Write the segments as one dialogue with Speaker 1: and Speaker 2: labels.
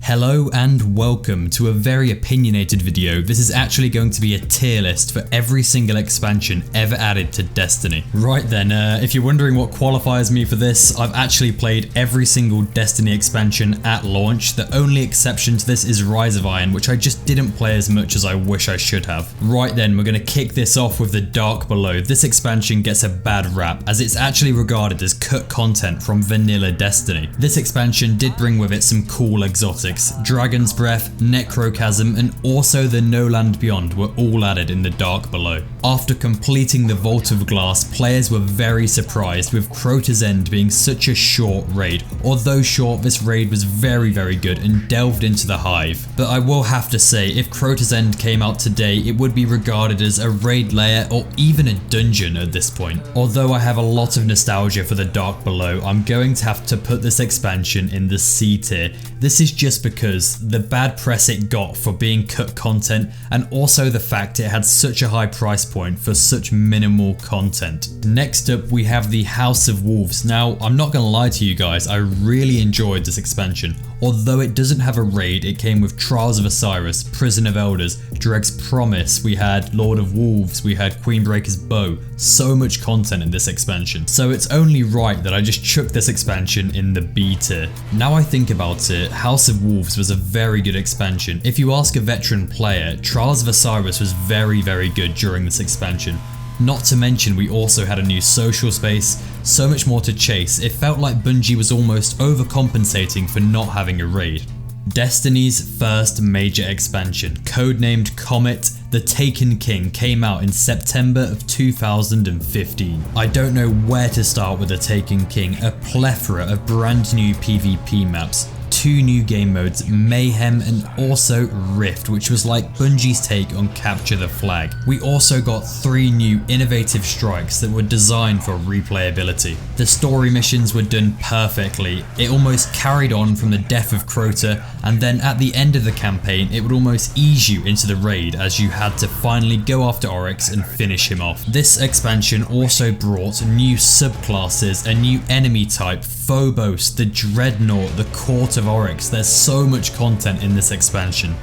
Speaker 1: Hello and welcome to a very opinionated video. This is actually going to be a tier list for every single expansion ever added to Destiny. Right then, if you're wondering what qualifies me for this, I've actually played every single Destiny expansion at launch. The only exception to this is Rise of Iron, which I just didn't play as much as I wish I should have. Right then, we're going to kick this off with the Dark Below. This expansion gets a bad rap as it's actually regarded as cut content from vanilla Destiny. This expansion did bring with it some cool exotics. Dragon's Breath, Necrochasm, and also the No Land Beyond were all added in the Dark Below. After completing the Vault of Glass, players were very surprised with Crota's End being such a short raid. Although short, this raid was very good and delved into the Hive. But I will have to say, if Crota's End came out today, it would be regarded as a raid layer or even a dungeon at this point. Although I have a lot of nostalgia for the Dark Below, I'm going to have to put this expansion in the C tier. This is just because the bad press it got for being cut content, and also the fact it had such a high price point for such minimal content. Next up, we have the House of Wolves. Now, I'm not gonna lie to you guys, I really enjoyed this expansion. Although it doesn't have a raid, it came with Trials of Osiris, Prison of Elders, Dreg's Promise, we had Lord of Wolves, we had Queenbreaker's Bow. So much content in this expansion. So it's only right that I just chuck this expansion in the B tier. Now I think about it, House of Wolves was a very good expansion. If you ask a veteran player, Trials of Osiris was very good during this expansion. Not to mention we also had a new social space, so much more to chase. It felt like Bungie was almost overcompensating for not having a raid. Destiny's first major expansion, codenamed Comet, The Taken King, came out in September of 2015. I don't know where to start with The Taken King, a plethora of brand new PvP maps, 2 new game modes, Mayhem and also Rift, which was like Bungie's take on Capture the Flag. We also got 3 new innovative strikes that were designed for replayability. The story missions were done perfectly. It almost carried on from the death of Crota, and then at the end of the campaign it would almost ease you into the raid as you had to finally go after Oryx and finish him off. This expansion also brought new subclasses, a new enemy type, Phobos, the Dreadnought, the Court of Oryx. There's so much content in this expansion.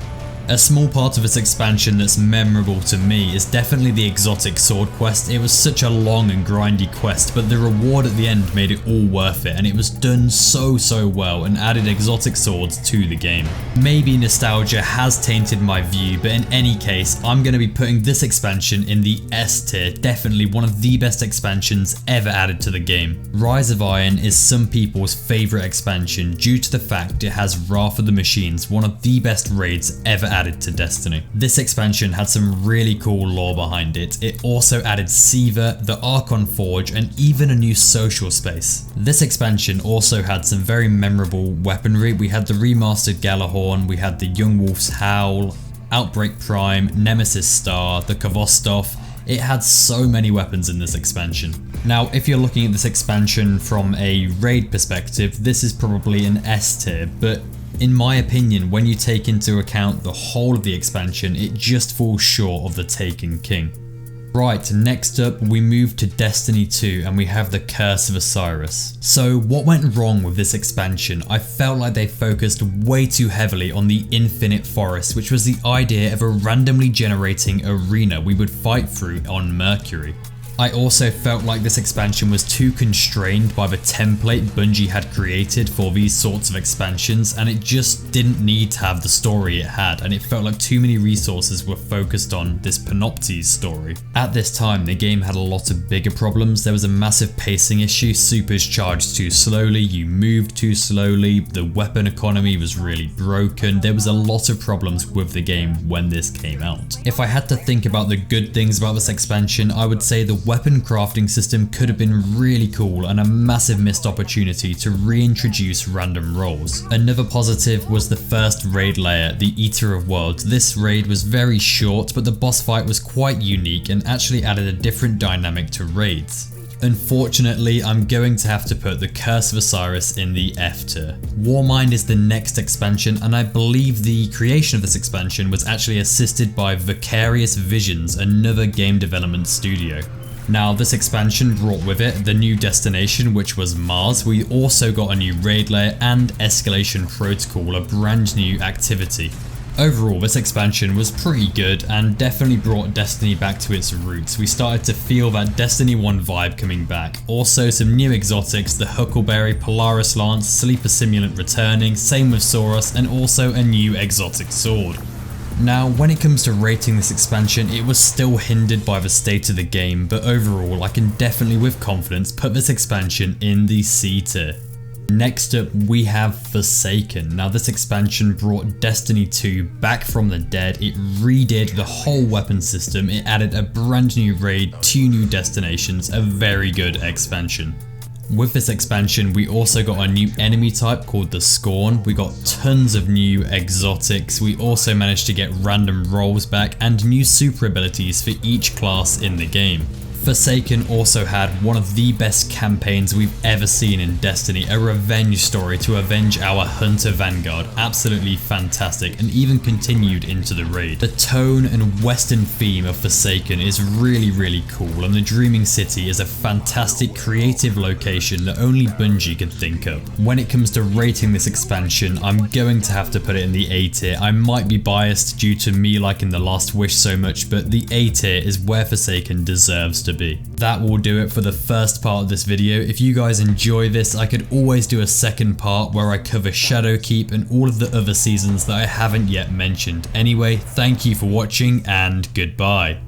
Speaker 1: A small part of this expansion that's memorable to me is definitely the exotic sword quest. It was such a long and grindy quest, but the reward at the end made it all worth it, and it was done so well and added exotic swords to the game. Maybe nostalgia has tainted my view, but in any case, I'm going to be putting this expansion in the S tier, definitely one of the best expansions ever added to the game. Rise of Iron is some people's favourite expansion due to the fact it has Wrath of the Machines, one of the best raids ever added to Destiny. This expansion had some really cool lore behind it. It also added Siva, the Archon Forge, and even a new social space. This expansion also had some very memorable weaponry. We had the remastered Galahorn, we had the Young Wolf's Howl, Outbreak Prime, Nemesis Star, the Kvostov. It had so many weapons in this expansion. Now, if you're looking at this expansion from a raid perspective, this is probably an S tier, but in my opinion, when you take into account the whole of the expansion, it just falls short of the Taken King. Right, next up we move to Destiny 2 and we have the Curse of Osiris. So what went wrong with this expansion? I felt like they focused way too heavily on the Infinite Forest, which was the idea of a randomly generating arena we would fight through on Mercury. I also felt like this expansion was too constrained by the template Bungie had created for these sorts of expansions, and it just didn't need to have the story it had, and it felt like too many resources were focused on this Panoptes story. At this time, the game had a lot of bigger problems. There was a massive pacing issue, supers charged too slowly, you moved too slowly, the weapon economy was really broken. There was a lot of problems with the game when this came out. If I had to think about the good things about this expansion, I would say the weapon crafting system could have been really cool and a massive missed opportunity to reintroduce random rolls. Another positive was the first raid layer, the Eater of Worlds. This raid was very short, but the boss fight was quite unique and actually added a different dynamic to raids. Unfortunately, I'm going to have to put the Curse of Osiris in the F tier. Warmind is the next expansion, and I believe the creation of this expansion was actually assisted by Vicarious Visions, another game development studio. Now this expansion brought with it the new destination, which was Mars. We also got a new raid layer and escalation protocol, a brand new activity. Overall, this expansion was pretty good and definitely brought Destiny back to its roots. We started to feel that Destiny 1 vibe coming back. Also some new exotics, the Huckleberry, Polaris Lance, Sleeper Simulant returning, same with Saurus, and also a new exotic sword. Now, when it comes to rating this expansion, it was still hindered by the state of the game, but overall I can definitely with confidence put this expansion in the C tier. Next up we have Forsaken. Now this expansion brought Destiny 2 back from the dead. It redid the whole weapon system, it added a brand new raid, 2 new destinations, a very good expansion. With this expansion we also got a new enemy type called the Scorn, we got tons of new exotics, we also managed to get random rolls back and new super abilities for each class in the game. Forsaken also had one of the best campaigns we've ever seen in Destiny, a revenge story to avenge our Hunter Vanguard, absolutely fantastic, and even continued into the raid. The tone and western theme of Forsaken is really cool, and the Dreaming City is a fantastic creative location that only Bungie could think of. When it comes to rating this expansion, I'm going to have to put it in the A tier. I might be biased due to me liking The Last Wish so much, but the A tier is where Forsaken deserves to be. That will do it for the first part of this video. If you guys enjoy this, I could always do a second part where I cover Shadowkeep and all of the other seasons that I haven't yet mentioned. Anyway, thank you for watching and goodbye.